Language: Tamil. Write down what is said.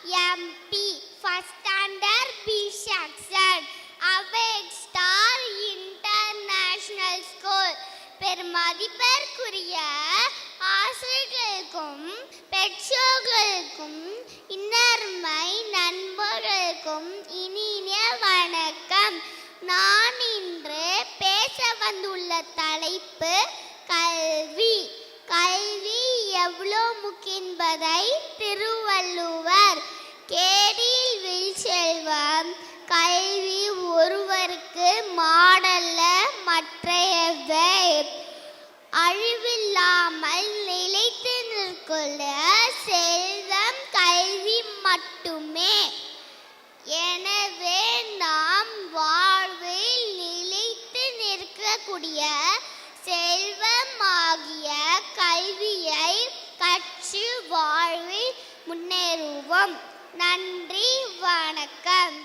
MP, first standard B section, Awake Star International School. பெருமதிப்பிற்குரிய ஆசிரியர்களுக்கும் பெற்றோர்களுக்கும் இன்னர்மை நண்பர்களுக்கும் இனிய வணக்கம். நான் இன்று பேச வந்துள்ள தலைப்பு கல்வி. கல்வி எவ்வளோ முக்கியம் என்பதை திருவள்ளுவர் கேடில் வில் செல்வம், கல்வி ஒருவருக்கு மாடல்ல மற்றையவை அழிவில்லாமல் நிலைத்து நிற்குள்ள செல்வம் கல்வி மட்டுமே. எனவே நாம் வாழ்வில் நிலைத்து நிற்கக்கூடிய செல்வமாகிய கல்வியை கற்று வாழ்வில் முன்னேறுவோம். நன்றி, வணக்கம்.